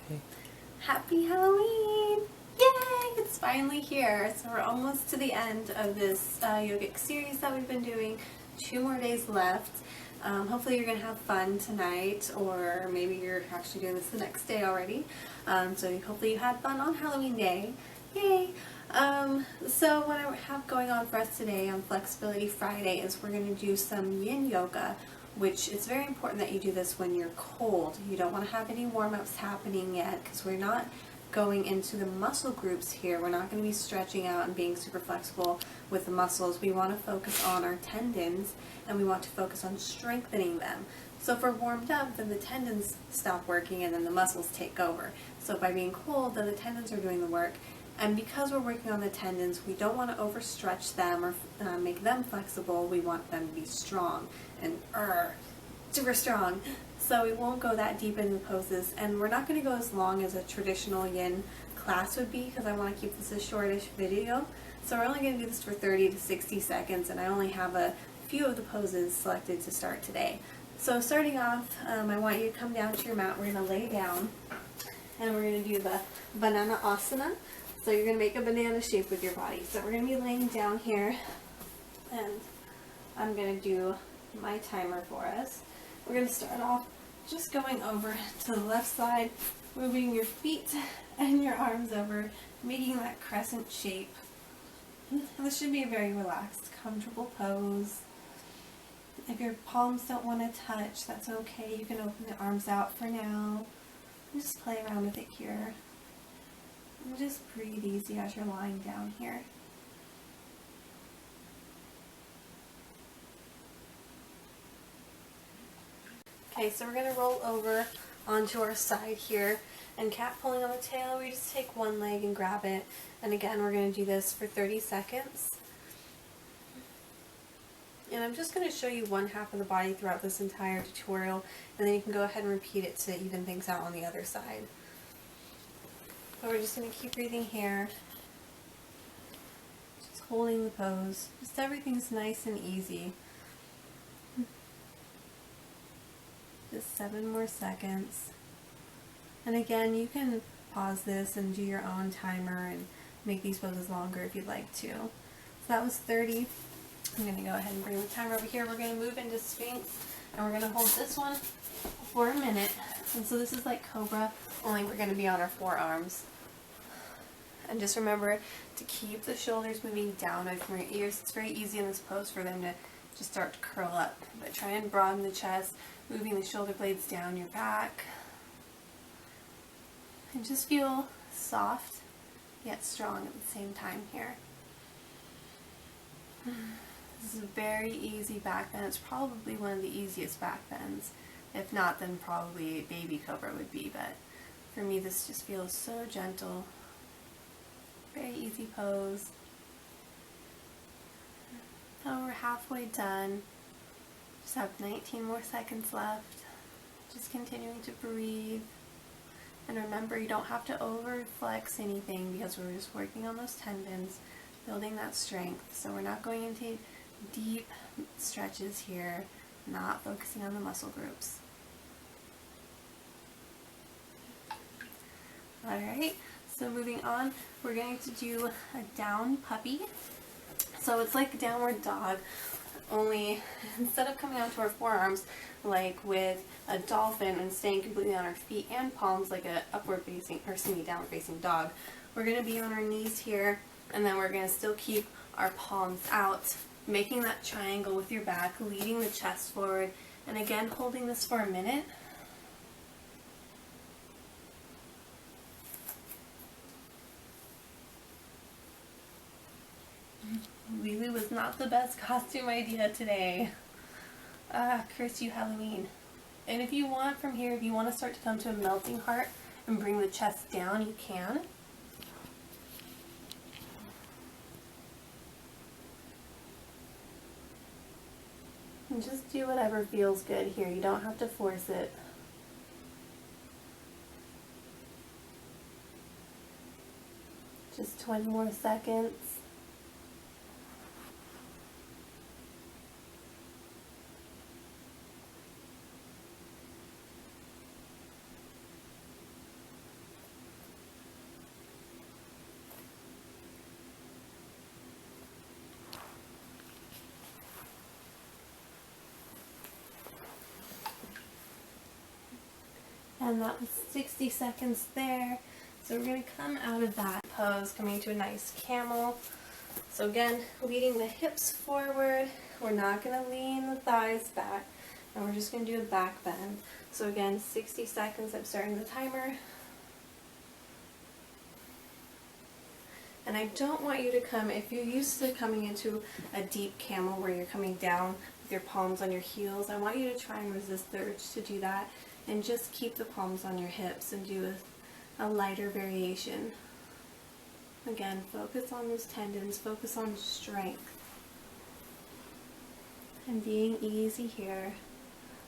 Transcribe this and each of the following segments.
Okay. Happy Halloween! Yay! It's finally here. So we're almost to the end of this yogic series that we've been doing. 2 more days left. Hopefully you're going to have fun tonight, or maybe you're actually doing this the next day already. So hopefully you had fun on Halloween Day. Yay! So what I have going on for us today on Flexibility Friday is we're going to do some Yin Yoga, which it's very important that you do this when you're cold. You don't want to have any warm-ups happening yet because we're not going into the muscle groups here. We're not going to be stretching out and being super flexible with the muscles. We want to focus on our tendons and we want to focus on strengthening them. So if we're warmed up, then the tendons stop working and then the muscles take over. So by being cold, then the tendons are doing the work. And because we're working on the tendons, we don't want to overstretch them or make them flexible. We want them to be strong and super strong. So we won't go that deep into the poses, and we're not going to go as long as a traditional Yin class would be because I want to keep this a shortish video. So we're only going to do this for 30 to 60 seconds, and I only have a few of the poses selected to start today. So starting off, I want you to come down to your mat. We're going to lay down, and we're going to do the banana asana. So you're going to make a banana shape with your body. So we're going to be laying down here, and I'm going to do my timer for us. We're going to start off just going over to the left side, moving your feet and your arms over, making that crescent shape. And this should be a very relaxed, comfortable pose. If your palms don't want to touch, that's okay. You can open the arms out for now. And just play around with it here. And just breathe easy as you're lying down here. Okay, so we're going to roll over onto our side here, and cat pulling on the tail, we just take one leg and grab it, and again we're going to do this for 30 seconds. And I'm just going to show you one half of the body throughout this entire tutorial, and then you can go ahead and repeat it to even things out on the other side. So we're just going to keep breathing here, just holding the pose, just everything's nice and easy. Just 7 more seconds. And again, you can pause this and do your own timer and make these poses longer if you'd like to. So that was 30. I'm going to go ahead and bring the timer over here. We're going to move into Sphinx, and we're going to hold this one for a minute. And so this is like Cobra, only we're going to be on our forearms. And just remember to keep the shoulders moving down from your ears. It's very easy in this pose for them to just start to curl up. But try and broaden the chest, moving the shoulder blades down your back. And just feel soft yet strong at the same time here. This is a very easy back bend. It's probably one of the easiest back bends. If not, then probably baby cobra would be, but for me this just feels so gentle. Very easy pose. Now we're halfway done. Just have 19 more seconds left. Just continuing to breathe. And remember, you don't have to over flex anything because we're just working on those tendons, building that strength. So we're not going into deep stretches here, not focusing on the muscle groups. Alright, so moving on, we're going to do a down puppy. So it's like a downward dog, only instead of coming onto our forearms like with a dolphin and staying completely on our feet and palms like a upward facing, or downward facing dog, we're going to be on our knees here, and then we're going to still keep our palms out, making that triangle with your back, leading the chest forward, and again holding this for a minute. LeeLoo was not the best costume idea today. Curse you, Halloween. And if you want from here, if you want to start to come to a melting heart and bring the chest down, you can. And just do whatever feels good here. You don't have to force it. Just 20 more seconds. And that was 60 seconds there. So we're going to come out of that pose, coming to a nice camel. So again, leading the hips forward. We're not going to lean the thighs back. And we're just going to do a back bend. So again, 60 seconds. I'm starting the timer. And I don't want you to come, if you're used to coming into a deep camel where you're coming down with your palms on your heels, I want you to try and resist the urge to do that and just keep the palms on your hips and do a lighter variation. Again, focus on those tendons, focus on strength. And being easy here.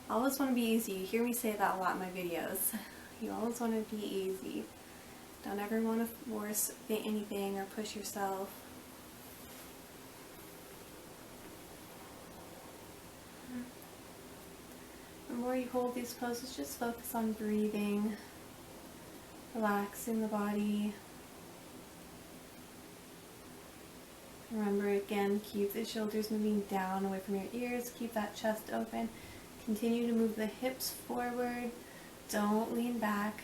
I always want to be easy. You hear me say that a lot in my videos. You always want to be easy. Don't ever want to force anything or push yourself. The more you hold these poses, just focus on breathing, relaxing the body. Remember, again, keep the shoulders moving down away from your ears. Keep that chest open. Continue to move the hips forward. Don't lean back.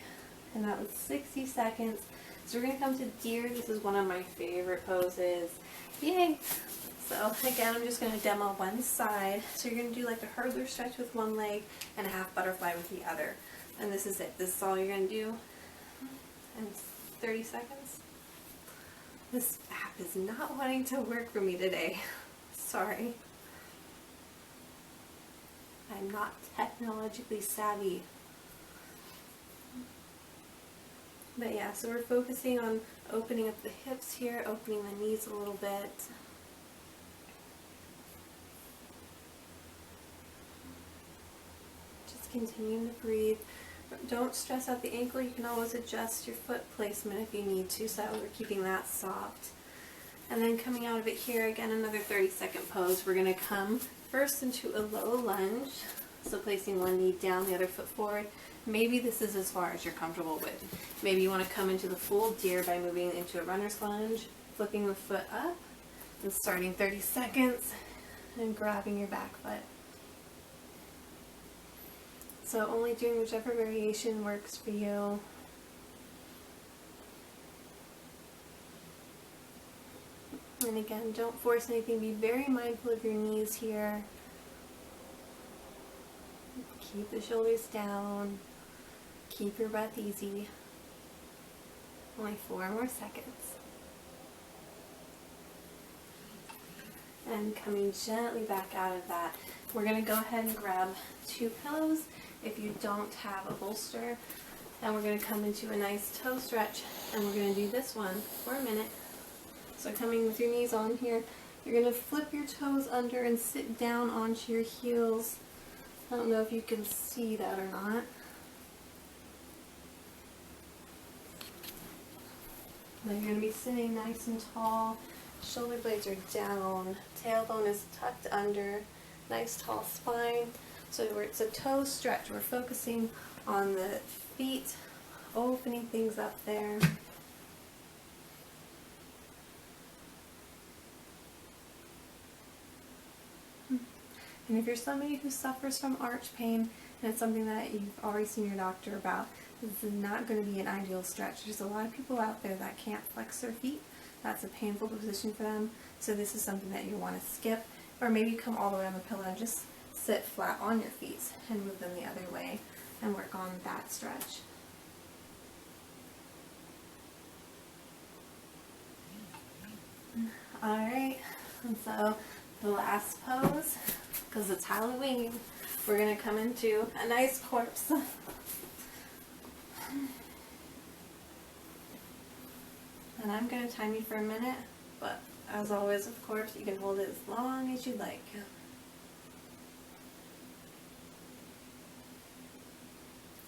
And that was 60 seconds. So we're going to come to deer. This is one of my favorite poses. Yay! So again, I'm just going to demo one side. So you're going to do like a hurdler stretch with one leg and a half butterfly with the other. And this is it. This is all you're going to do. And 30 seconds. This app is not wanting to work for me today. Sorry. I'm not technologically savvy. But yeah, so we're focusing on opening up the hips here, opening the knees a little bit. Just continue to breathe. Don't stress out the ankle. You can always adjust your foot placement if you need to, so we're keeping that soft. And then coming out of it here, again, another 30-second pose. We're going to come first into a low lunge, so placing one knee down, the other foot forward. Maybe this is as far as you're comfortable with. Maybe you want to come into the full deer by moving into a runner's lunge, flipping the foot up, and starting 30 seconds, and grabbing your back foot. So only doing whichever variation works for you. And again, don't force anything. Be very mindful of your knees here. Keep the shoulders down. Keep your breath easy. Only 4 more seconds. And coming gently back out of that, we're going to go ahead and grab 2 pillows if you don't have a bolster. And we're going to come into a nice toe stretch, and we're going to do this one for a minute. So coming with your knees on here, you're going to flip your toes under and sit down onto your heels. I don't know if you can see that or not. Now you're going to be sitting nice and tall. Shoulder blades are down. Tailbone is tucked under. Nice tall spine. So it's a toe stretch. We're focusing on the feet, opening things up there. And if you're somebody who suffers from arch pain, and it's something that you've already seen your doctor about, this is not going to be an ideal stretch. There's a lot of people out there that can't flex their feet. That's a painful position for them. So this is something that you want to skip, or maybe come all the way on the pillow and just sit flat on your feet and move them the other way and work on that stretch. Alright, and so the last pose, because it's Halloween, we're going to come into a nice corpse. And I'm going to time you for a minute, but as always, of course, you can hold it as long as you like.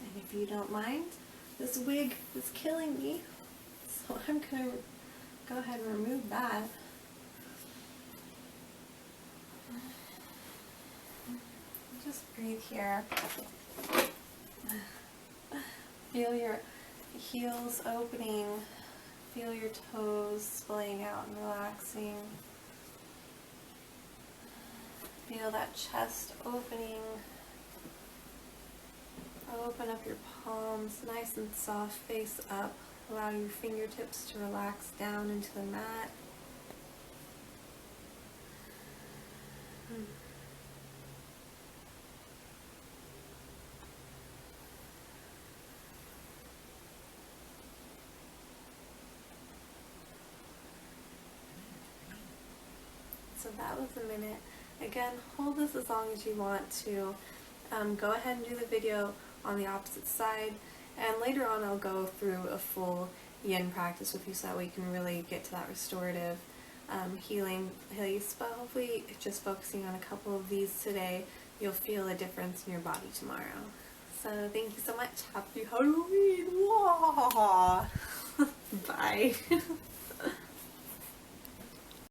And if you don't mind, this wig is killing me, so I'm going to go ahead and remove that. Just breathe here. Feel your heels opening. Feel your toes splaying out and relaxing. Feel that chest opening. Open up your palms, nice and soft, face up. Allow your fingertips to relax down into the mat. So that was a minute. Again, hold this as long as you want to. Go ahead and do the video on the opposite side, and later on I'll go through a full yin practice with you so that we can really get to that restorative healing place. But hopefully just focusing on a couple of these today, you'll feel a difference in your body tomorrow. So thank you so much. Happy Halloween! Bye!